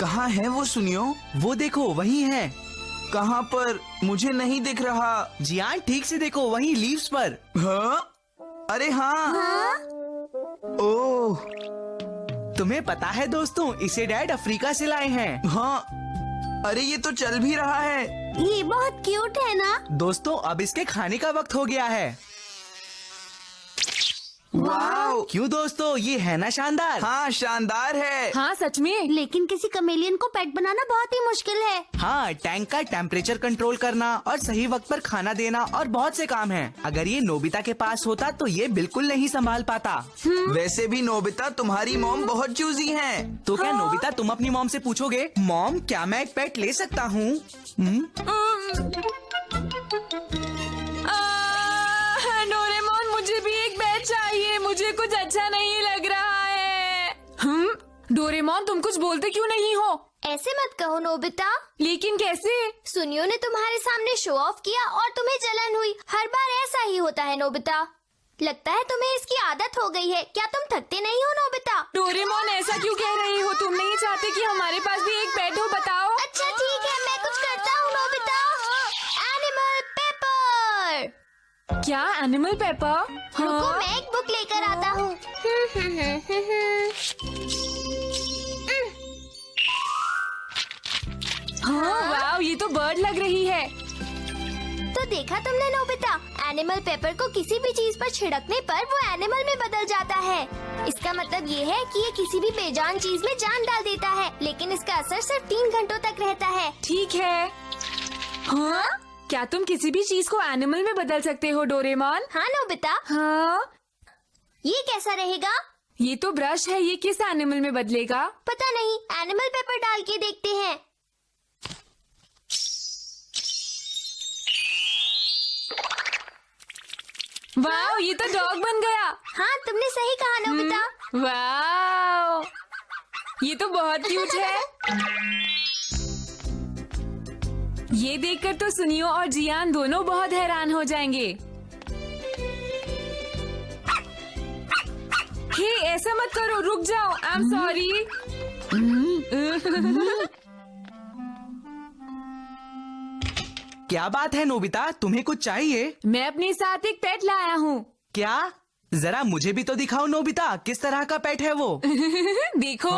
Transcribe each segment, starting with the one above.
कहाँ है वो सुनियो? वो देखो वही है। कहाँ पर? मुझे नहीं दिख रहा। जियान ठीक से देखो, वही लीव्स पर। हाँ? अरे हाँ। ओह तुम्हें पता है दोस्तों, इसे डैड अफ्रीका से लाए हैं। हाँ, अरे ये तो चल भी रहा है। ये बहुत क्यूट है ना? दोस्तों अब इसके खाने का वक्त हो गया है। वाओ! क्यों दोस्तों, ये है ना शानदार? हाँ, शानदार है। हाँ सच में। लेकिन किसी कमेलियन को पेट बनाना बहुत ही मुश्किल है। हाँ, टैंक का टेम्परेचर कंट्रोल करना और सही वक्त पर खाना देना और बहुत से काम हैं। अगर ये नोबिता के पास होता तो ये बिल्कुल नहीं संभाल पाता। वैसे भी नोबिता तुम्हारी मॉम बहुत चूजी है। तो क्या नोबिता तुम अपनी मॉम से पूछोगे, मॉम क्या मैं एक पेट ले सकता हूँ? डोरेमोन मुझे भी एक पेट चाहिए, मुझे कुछ अच्छा नहीं लग रहा है। डोरेमोन तुम कुछ बोलते क्यों नहीं हो? ऐसे मत कहो नोबिता। लेकिन कैसे? सुनियो ने तुम्हारे सामने शो ऑफ किया और तुम्हें जलन हुई। हर बार ऐसा ही होता है नोबिता। लगता है तुम्हें इसकी आदत हो गई है। क्या तुम थकते नहीं हो नोबिता? डोरेमोन ऐसा क्यों कह रही हो? तुम नहीं चाहते कि हमारे पास भी एक पेट हो? बताओ। अच्छा ठीक है, मैं कुछ करता हूँ नोबिता। Animal paper. क्या एनिमल पेपर? रुको, मैं एक बुक लेकर आता हूँ। हाँ, वाव, ये तो बर्ड लग रही है। तो देखा तुमने नोबिता, एनिमल पेपर को किसी भी चीज पर छिड़कने पर वो एनिमल में बदल जाता है। इसका मतलब ये है कि ये किसी भी बेजान चीज में जान डाल देता है, लेकिन इसका असर सिर्फ 3 घंटों तक रहता है। ठीक है। हाँ? क्या तुम किसी भी चीज को एनिमल में बदल सकते हो डोरेमोन? हाँ नोबिता। हाँ, ये कैसा रहेगा? ये तो ब्रश है, ये किस एनिमल में बदलेगा? पता नहीं, एनिमल पेपर डाल के देखते हैं। वाव, ये तो डॉग बन गया। हाँ तुमने सही कहा नोबिता। वाव, ये तो बहुत क्यूट है। ये देखकर तो सुनियो और जियान दोनों बहुत हैरान हो जाएंगे। हे, ऐसा मत करो, रुक जाओ। I am sorry. क्या बात है नोबिता, तुम्हें कुछ चाहिए? मैं अपने साथ एक पेट लाया हूँ। क्या? जरा मुझे भी तो दिखाओ नोबिता, किस तरह का पेट है वो? देखो।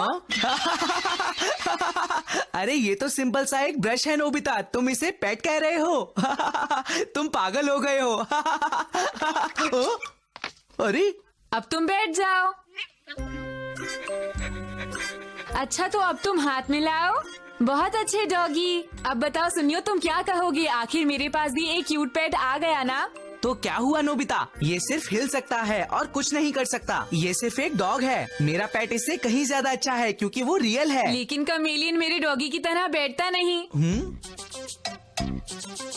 अरे ये तो सिंपल सा एक ब्रश है नोबिता, तुम इसे पेट कह रहे हो? तुम पागल हो गए हो। अरे अब तुम बैठ जाओ। अच्छा तो अब तुम हाथ मिलाओ। बहुत अच्छे डॉगी। अब बताओ सुनियो, तुम क्या कहोगे? आखिर मेरे पास भी एक क्यूट पेट आ गया ना। तो क्या हुआ नोबिता, ये सिर्फ हिल सकता है और कुछ नहीं कर सकता। ये सिर्फ एक डॉग है। मेरा पेट इससे कहीं ज्यादा अच्छा है क्योंकि वो रियल है। लेकिन कमेलियन मेरे डॉगी की तरह बैठता नहीं।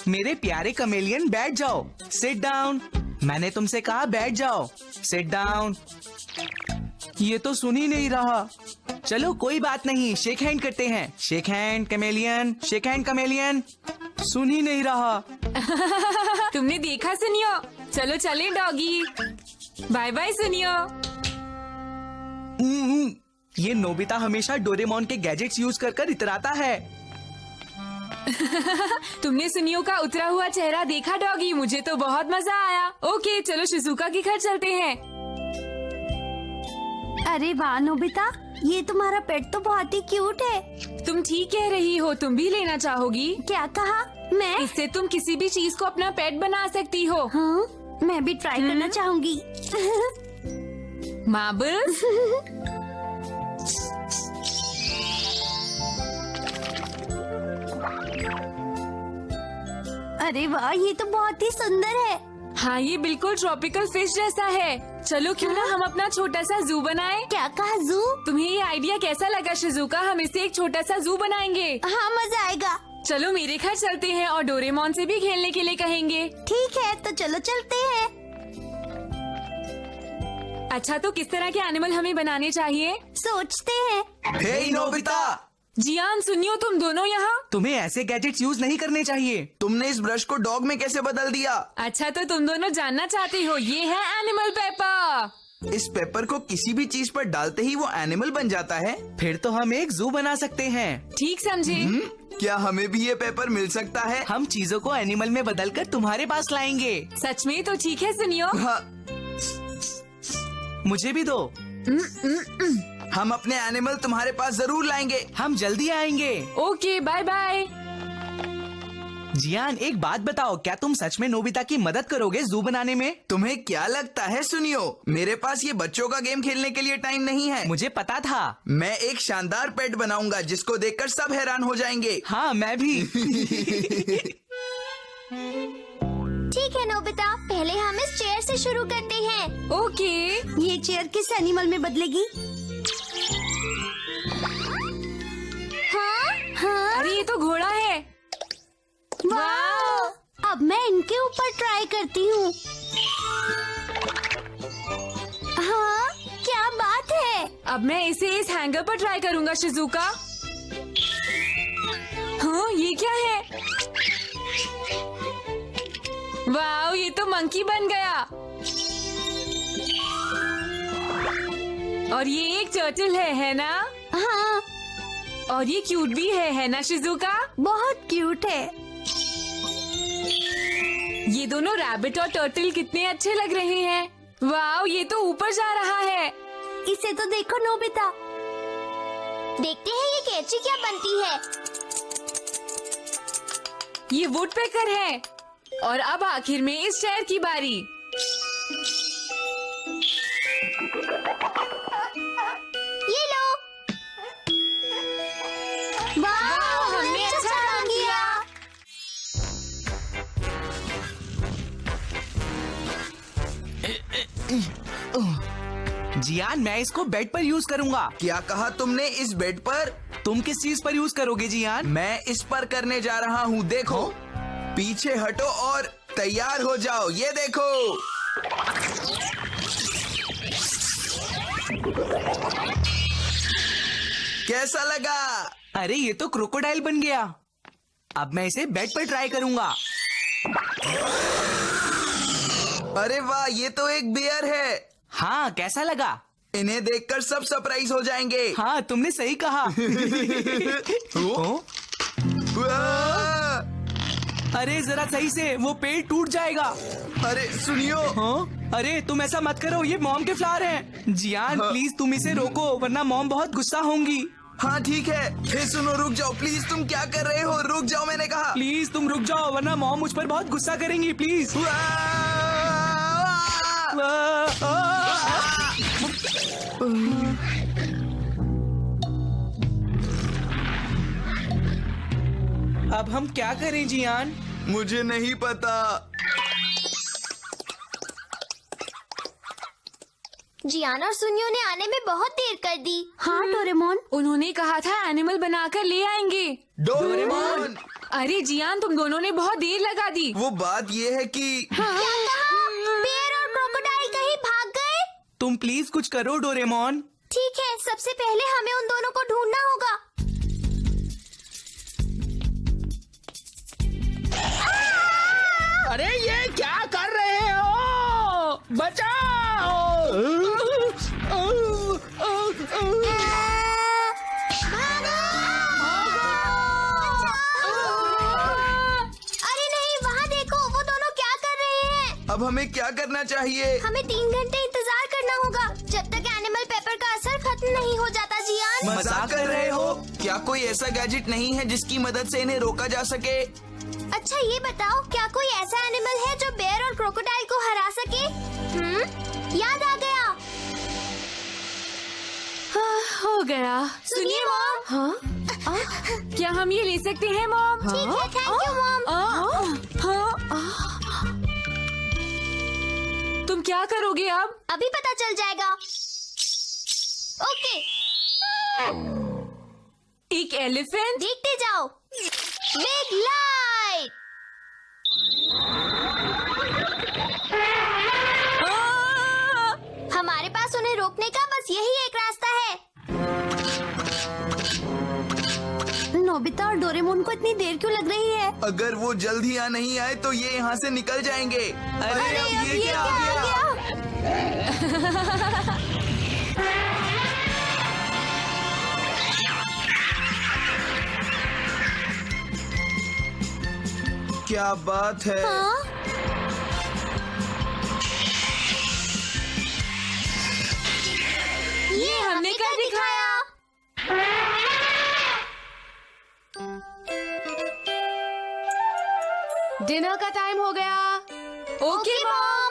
मेरे प्यारे कमेलियन बैठ जाओ, सिट डाउन। मैंने तुमसे कहा बैठ जाओ, सिट डाउन। ये तो सुन ही नहीं रहा। चलो कोई बात नहीं, शेक हैंड करते हैं। शेक हैंड कमेलियन, शेक हैंड कमेलियन। सुन ही नहीं रहा। तुमने देखा सुनियो? चलो चले डॉगी। बाय बाय सुनियो। ये नोबिता हमेशा डोरेमोन के गैजेट्स यूज कर कर इतराता है। तुमने सुनियो का उतरा हुआ चेहरा देखा डॉगी? मुझे तो बहुत मजा आया। ओके चलो शिजुका के घर चलते हैं। अरे वाह नोबिता, ये तुम्हारा पेट तो बहुत ही क्यूट है। तुम ठीक कह रही हो, तुम भी लेना चाहोगी? क्या कहा? मैं? इससे तुम किसी भी चीज को अपना पेट बना सकती हो। हाँ, मैं भी ट्राई करना चाहूंगी। मार्बल्स। अरे वाह, ये तो बहुत ही सुंदर है। हाँ, ये बिल्कुल ट्रॉपिकल फिश जैसा है। चलो क्यों ना हम अपना छोटा सा जू बनाएं? क्या कहा? जू? तुम्हें ये आइडिया कैसा लगा शिजुका? हम इसे एक छोटा सा जू बनाएंगे। हाँ मजा आएगा। चलो मेरे घर चलते हैं और डोरेमोन से भी खेलने के लिए कहेंगे। ठीक है, तो चलो चलते हैं। अच्छा तो किस तरह के एनिमल हमें बनाने चाहिए? सोचते हैं। हे नोबिता, जियान सुनियो, तुम दोनों यहाँ। तुम्हें ऐसे गैजेट्स यूज नहीं करने चाहिए। तुमने इस ब्रश को डॉग में कैसे बदल दिया? अच्छा तो तुम दोनों जानना चाहते हो? ये है एनिमल पेपर। इस पेपर को किसी भी चीज पर डालते ही वो एनिमल बन जाता है? फिर तो हम एक जू बना सकते हैं। ठीक समझे। क्या हमें भी ये पेपर मिल सकता है? हम चीजों को एनिमल में बदलकर तुम्हारे पास लाएंगे। सच में? तो ठीक है सुनियो। हाँ, मुझे भी दो। हम अपने एनिमल तुम्हारे पास जरूर लाएंगे। हम जल्दी आएंगे। Okay bye bye. जियान, एक बात बताओ, क्या तुम सच में नोबिता की मदद करोगे जू बनाने में? तुम्हें क्या लगता है? सुनियो, मेरे पास ये बच्चों का गेम खेलने के लिए टाइम नहीं है। मुझे पता था। मैं एक शानदार पेट बनाऊंगा जिसको देखकर सब हैरान हो जाएंगे। हाँ, मैं भी। ठीक है नोबिता, पहले हम इस चेयर से शुरू करते हैं। ओके। ये चेयर किस एनिमल में बदलेगी? हाँ हाँ। अरे ये तो घोड़ा है। वाह! अब मैं इनके ऊपर ट्राई करती हूँ। हाँ, क्या बात है। अब मैं इसे इस हैंगर पर ट्राई करूँगा शिजुका। हाँ, ये क्या है? वाह, ये तो मंकी बन गया। और ये एक टर्टल है ना? हाँ, और ये क्यूट भी है ना शिजुका? बहुत क्यूट है। ये दोनों रैबिट और टर्टल कितने अच्छे लग रहे हैं। वाह, ये तो ऊपर जा रहा है। इसे तो देखो नोबिता। देखते हैं ये कैची क्या बनती है। ये वुडपेकर है। और अब आखिर में इस चेयर की बारी। ये लो। वाह, हमने अच्छा काम किया। जियान, मैं इसको बेड पर यूज करूँगा। क्या कहा तुमने? इस बेड पर? तुम किस चीज पर यूज करोगे जियान? मैं इस पर करने जा रहा हूँ। देखो, पीछे हटो और तैयार हो जाओ। ये देखो। कैसा लगा? अरे ये तो क्रोकोडाइल बन गया। अब मैं इसे बेड पर ट्राई करूँगा। अरे वाह, ये तो एक बियर है। हाँ, कैसा लगा? इन्हें देखकर सब सरप्राइज हो जाएंगे। हाँ, तुमने सही कहा। ओ? वाह! अरे जरा सही से, वो पेड़ टूट जाएगा। अरे सुनियो। हाँ? अरे तुम ऐसा मत करो, ये मॉम के फ्लावर हैं। जियान, हाँ। प्लीज तुम इसे रोको, वरना मॉम बहुत गुस्सा होंगी। हाँ ठीक है। हे सुनो, रुक जाओ प्लीज। तुम क्या कर रहे हो? रुक जाओ, मैंने कहा। प्लीज तुम रुक जाओ, वरना मॉम मुझ पर बहुत गुस्सा करेंगी। प्लीज। अब हम क्या करें जियान? मुझे नहीं पता। जियान और सुनियो ने आने में बहुत देर कर दी। हाँ डोरेमोन। उन्होंने कहा था एनिमल बनाकर ले आएंगे। डोरेमोन! अरे जियान, तुम दोनों ने बहुत देर लगा दी। वो बात ये है कि क्या कहा? बेर और क्रोकोडाइल कहीं भाग गए? तुम प्लीज कुछ करो डोरेमोन। ठीक है, सबसे पहले हमें उन दोनों को ढूंढना होगा। अरे ये क्या कर रहे हो? बचाओ! अरे नहीं, वहाँ देखो, वो दोनों क्या कर रहे हैं? अब हमें क्या करना चाहिए? हमें 3 घंटे इंतजार करना होगा, जब तक एनिमल पेपर का असर खत्म नहीं हो जाता। जियान, मजाक कर रहे हो? क्या कोई ऐसा गैजेट नहीं है जिसकी मदद से इन्हें रोका जा सके? अच्छा ये बताओ, क्या कोई ऐसा एनिमल है जो बेर और क्रोकोडाइल को हरा सके? याद आ गया। हो गया। सुनिए मॉम। हाँ? क्या हम ये ले सकते हैं मॉम? ठीक है, थैंक यू मॉम। तुम क्या करोगे अब? अभी पता चल जाएगा। ओके, एक एलिफेंट? देखते जाओ। Big light. हमारे पास उन्हें रोकने का बस यही एक रास्ता है। नोबिता और डोरेमोन को इतनी देर क्यों लग रही है? अगर वो जल्द ही यहाँ नहीं आए तो ये यहाँ से निकल जाएंगे। अरे अब ये क्या हो गया? क्या बात है? हाँ? ये हमने कर दिखाया। डिनर का टाइम हो गया। Okay mom.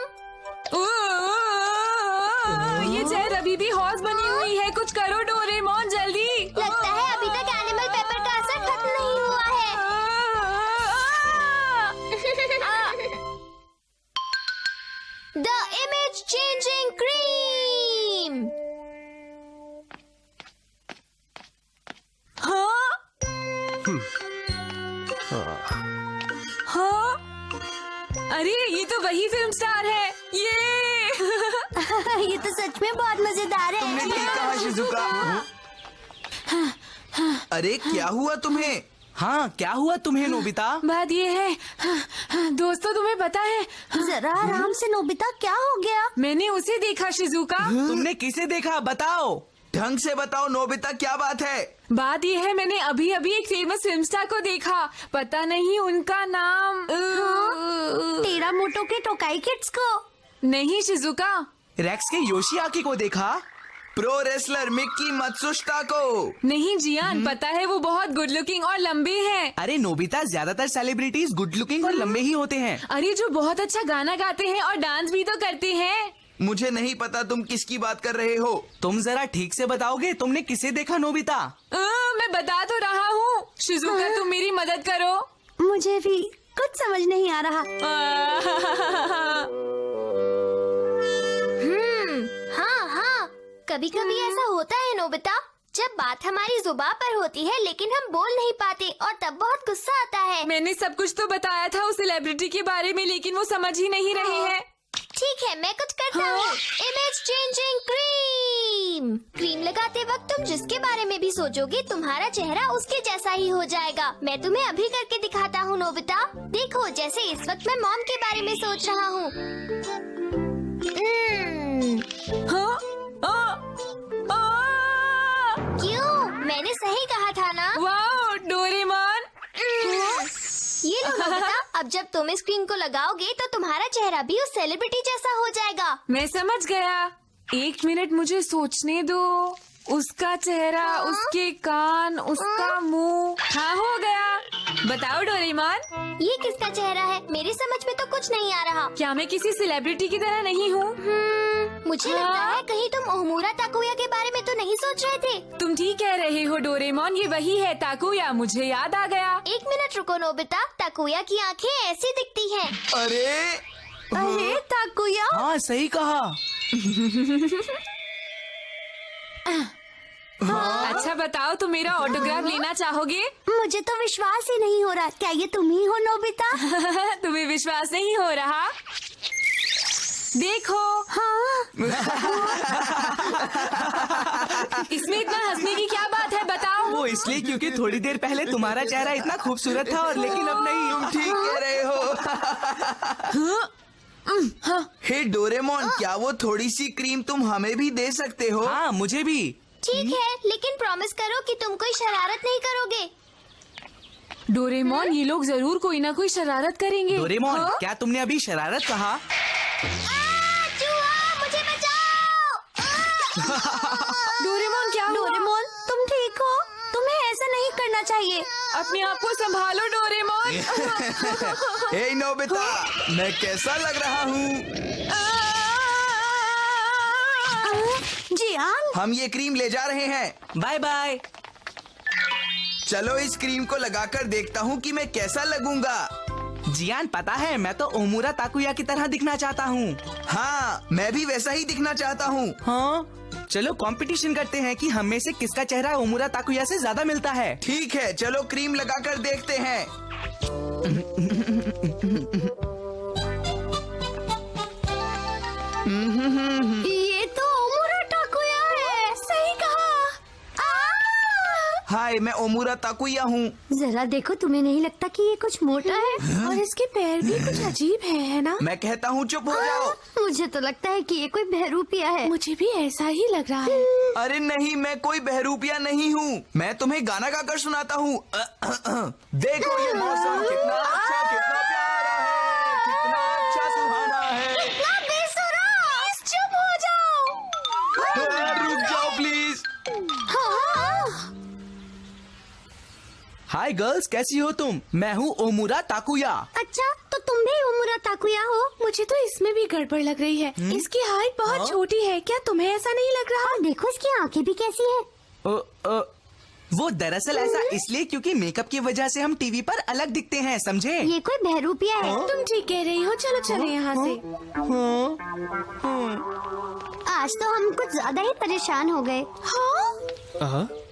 ये चेयर अभी भी हॉर्स बनी हुई है, कुछ करो डोरेमोन जल्दी। लगता है अभी तक एनिमल पेपर का असर खत्म नहीं हुआ है। The image changing cream. हाँ? हाँ? अरे ये तो वही फिल्म स्टार है। ये तो सच में बहुत मजेदार है। तुमने ठीक कहा शिजुका। अरे क्या हुआ तुम्हें? हाँ, क्या हुआ तुम्हें नोबिता? बात ये है, दोस्तों तुम्हें पता है, जरा आराम से नोबिता, क्या हो गया? मैंने उसे देखा शिजुका। तुमने किसे देखा बताओ? ढंग से बताओ नोबिता, क्या बात है? बात ये है, मैंने अभी अभी एक फेमस फिल्म स्टार को देखा। पता नहीं उनका नाम तेरा मोटो के टोकाई किड्स को? नहीं शिजुका। रेक्स के योशियाकी को देखा? प्रो रेसलर मिक्की मत्सुशिता को? नहीं जियान, पता है वो बहुत गुड लुकिंग और लंबे हैं। अरे नोबिता, ज्यादातर सेलिब्रिटीज गुड लुकिंग और लंबे ही होते हैं। अरे जो बहुत अच्छा गाना गाते हैं और डांस भी तो करते हैं। मुझे नहीं पता तुम किसकी बात कर रहे हो। तुम जरा ठीक से बताओगे, तुमने किसे देखा नोबिता? मैं बता तो रहा हूँ शिजुका, तुम मेरी मदद करो। मुझे भी कुछ समझ नहीं आ रहा। हाँ, कभी कभी ऐसा होता है नोबिता, जब बात हमारी जुबान पर होती है लेकिन हम बोल नहीं पाते और तब बहुत गुस्सा आता है। मैंने सब कुछ तो बताया था उस सेलिब्रिटी के बारे में, लेकिन वो समझ ही नहीं रही है। ठीक है, मैं कुछ करता हूँ। Image changing cream. क्रीम लगाते वक्त तुम जिसके बारे में भी सोचोगे, तुम्हारा चेहरा उसके जैसा ही हो जाएगा। मैं तुम्हें अभी करके दिखाता हूँ नोबिता। देखो, जैसे इस वक्त मैं मॉम के बारे में सोच रहा हूँ। हाँ? क्यों? मैंने सही कहा था ना? Wow Doraemon. ये लो नोबिता, अब जब तुम इस क्रीम को लगाओगे तो तुम्हारा चेहरा भी उस सेलिब्रिटी जैसा हो जाएगा। मैं समझ गया। 1 मिनट मुझे सोचने दो। उसका चेहरा, उसके कान, उसका मुंह। हाँ, हो गया। बताओ डोरेमोन, ये किसका चेहरा है? मेरी समझ में तो कुछ नहीं आ रहा। क्या मैं किसी सेलिब्रिटी की तरह नहीं हूँ? मुझे लगता है कहीं तुम ओमुरा ताकुया के बारे में तो नहीं सोच रहे थे। तुम ठीक कह रहे हो डोरेमोन, ये वही है ताकुया, मुझे याद आ गया। 1 मिनट रुको नोबिता, ताकुया की आंखें ऐसी दिखती हैं। अरे ताकुया। हाँ, सही कहा। अच्छा बताओ, तुम मेरा ऑटोग्राफ लेना चाहोगे? मुझे तो विश्वास ही नहीं हो रहा, क्या ये तुम ही हो नोबिता? तुम्हें विश्वास नहीं हो रहा? देखो। हाँ। इसमें इतना हंसने की क्या बात है, बताओ? वो इसलिए क्योंकि थोड़ी देर पहले तुम्हारा चेहरा इतना खूबसूरत था और लेकिन अब नहीं। तुम ठीक कह रहे हो। हे डोरेमोन, क्या वो थोड़ी सी क्रीम तुम हमें भी दे सकते हो? हाँ, मुझे भी। ठीक है, लेकिन प्रॉमिस करो कि तुम कोई शरारत नहीं करोगे। डोरेमोन, ये लोग जरूर कोई ना कोई शरारत करेंगे। डोरेमोन, हाँ? क्या तुमने अभी शरारत कहा? चूहा, मुझे बचाओ! डोरेमोन क्या हुआ? डोरेमोन, तुम ठीक हो? तुम्हें ऐसा नहीं करना चाहिए। अपने आप को संभालो डोरेमोन। हे नोबिता, मैं कैसा लग रहा हूँ? जियान, हम ये क्रीम ले जा रहे हैं। Bye bye. चलो इस क्रीम को लगाकर देखता हूँ कि मैं कैसा लगूंगा। जियान, पता है मैं तो ओमुरा ताकुया की तरह दिखना चाहता हूँ। हाँ, मैं भी वैसा ही दिखना चाहता हूँ। हाँ, चलो कंपटीशन करते हैं कि हम में से किसका चेहरा ओमुरा ताकुया से ज्यादा मिलता है। ठीक है, चलो क्रीम लगाकर देखते हैं। ये तो ओमुरा ताकुया है। सही कहा। हाय, मैं ओमुरा ताकुया हूँ। जरा देखो, तुम्हें नहीं लगता कि ये कुछ मोटा है? और इसके पैर भी कुछ अजीब है ना? मैं कहता हूँ चुप हो जाओ। मुझे तो लगता है कि ये कोई बहरूपिया है। मुझे भी ऐसा ही लग रहा है। अरे नहीं, मैं कोई बहरूपिया नहीं हूँ। मैं तुम्हें गाना गाकर सुनाता हूँ। देखो ये मौसम कितना अच्छा, कितना प्यारा है, कितना अच्छा सुहाना है। चुप हो जाओ। रुक जाओ प्लीज। हाय गर्ल्स, कैसी हो तुम? मैं हूँ ओमुरा ताकुया। अच्छा, तो तुम भी ओमुरा ताकुया हो? मुझे तो इसमें भी गड़बड़ लग रही है। इसकी हाइट बहुत छोटी है, क्या तुम्हें ऐसा नहीं लग रहा? और देखो इसकी आंखें भी कैसी है। वो दरअसल ऐसा इसलिए क्योंकि मेकअप की वजह से हम टीवी पर अलग दिखते हैं, समझे? ये कोई बहरूपिया है। तुम ठीक कह रही हो, चलो चले यहाँ से। आज तो हम कुछ ज्यादा ही परेशान हो गए।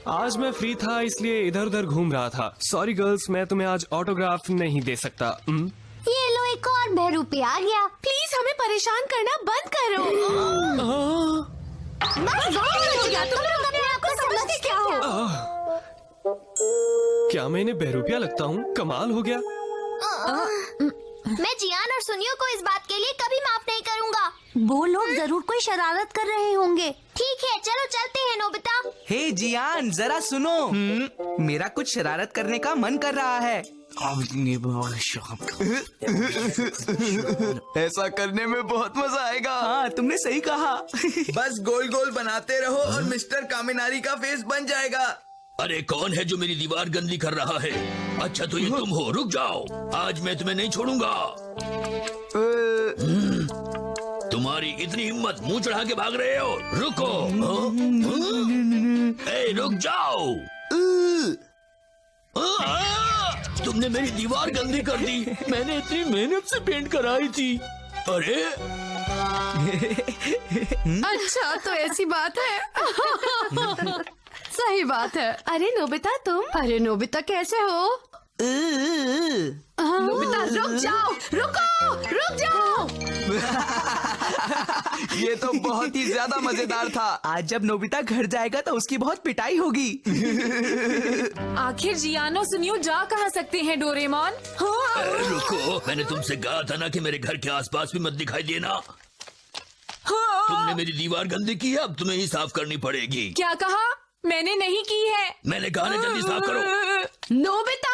आज मैं फ्री था इसलिए इधर उधर घूम रहा था। सॉरी गर्ल्स, मैं तुम्हें आज ऑटोग्राफ नहीं दे सकता। ये लो, एक और बहरूपिया आ गया। प्लीज हमें परेशान करना बंद करो। बस बहुत हो गया, तुम लोग अपने आप को समझते क्या हो? क्या मैं इन्हें बहरूपिया लगता हूँ? कमाल हो गया। मैं जियान और सुनियो को इस बात के लिए कभी माफ नहीं करूँगा। वो लोग जरूर कोई शरारत कर रहे होंगे। ठीक है, चलो चलते हैं नोबिता। हे जियान, जरा सुनो। मेरा कुछ शरारत करने का मन कर रहा है। ऐसा करने में बहुत मजा आएगा। हाँ, तुमने सही कहा। बस गोल गोल बनाते रहो और मिस्टर कामिनारी का फेस बन जाएगा। अरे कौन है जो मेरी दीवार गंदी कर रहा है? अच्छा तो ये तुम हो, रुक जाओ, आज मैं तुम्हें नहीं छोड़ूंगा। तुम्हारी इतनी हिम्मत, मुंह चढ़ा के भाग रहे हो? रुको। ए, रुक जाओ। तुमने मेरी दीवार गंदी कर दी। मैंने इतनी मेहनत से पेंट कराई थी। अरे अच्छा, तो ऐसी बात है। सही बात है। अरे नोबिता, तुम? अरे नोबिता, कैसे हो? नोबिता, रुक जाओ, रुक जाओ। ये तो बहुत ही ज्यादा मजेदार था। आज जब नोबिता घर जाएगा तो उसकी बहुत पिटाई होगी। आखिर जियान और सुनियो जा कहाँ सकते हैं डोरेमोन? रुको, मैंने तुमसे कहा था ना कि मेरे घर के आसपास भी मत दिखाई देना। तुमने मेरी दीवार गंदी की है, अब तुम्हें ही साफ करनी पड़ेगी। क्या कहा? मैंने नहीं की है। मैंने कहा ना, जल्दी साफ करो। नोबिता,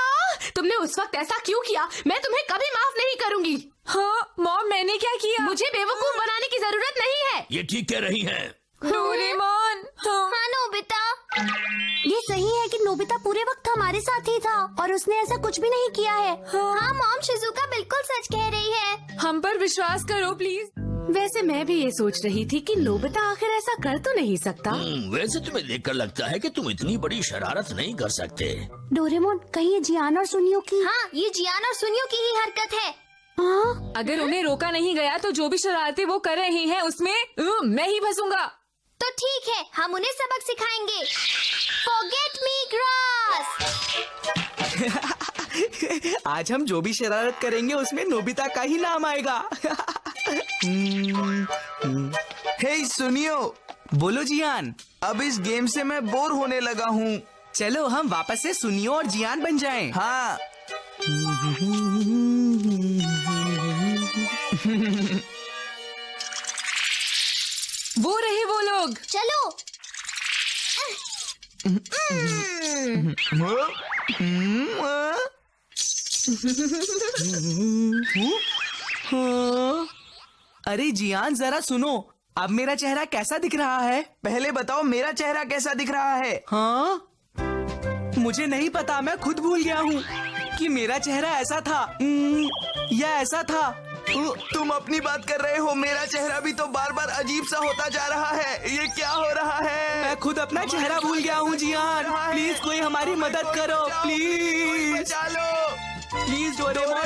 तुमने उस वक्त ऐसा क्यों किया? मैं तुम्हें कभी माफ नहीं करूंगी। हाँ मॉम, मैंने क्या किया? मुझे बेवकूफ बनाने की जरूरत नहीं है। ये ठीक कह रही हैं। डोरेमोन। हाँ नोबिता, ये सही है कि नोबिता पूरे वक्त हमारे साथ ही था और उसने ऐसा कुछ भी नहीं किया है। हाँ मॉम, शिजुका बिल्कुल सच कह रही है। हम पर विश्वास करो प्लीज। वैसे मैं भी ये सोच रही थी कि नोबिता आखिर ऐसा कर तो नहीं सकता। वैसे तुम्हें देखकर लगता है कि तुम इतनी बड़ी शरारत नहीं कर सकते। डोरेमोन, कहीं ये जियान और सुनियो की? हाँ, ये जियान और सुनियो की ही हरकत है। हाँ? अगर उन्हें रोका नहीं गया तो जो भी शरारतें वो कर रहे हैं उसमें मैं ही फंसूंगा। तो ठीक है, हम उन्हें सबक सिखाएंगे। Forget me, grass। आज हम जो भी शरारत करेंगे उसमें नोबिता का ही नाम आएगा। हे सुनियो, बोलो जियान। अब इस गेम से मैं बोर होने लगा हूँ। चलो हम वापस से सुनियो और जियान बन जाएं। हाँ। वो रहे वो लोग। चलो। अरे जियान, जरा सुनो, अब मेरा चेहरा कैसा दिख रहा है? पहले बताओ मेरा चेहरा कैसा दिख रहा है? हाँ, मुझे नहीं पता, मैं खुद भूल गया हूँ कि मेरा चेहरा ऐसा था या ऐसा था। तुम अपनी बात कर रहे हो, मेरा चेहरा भी तो बार बार अजीब सा होता जा रहा है। ये क्या हो रहा है? मैं खुद अपना चेहरा भूल गया हूँ जियान। प्लीज कोई हमारी मदद करो, प्लीज चलो प्लीज डोरेमोन।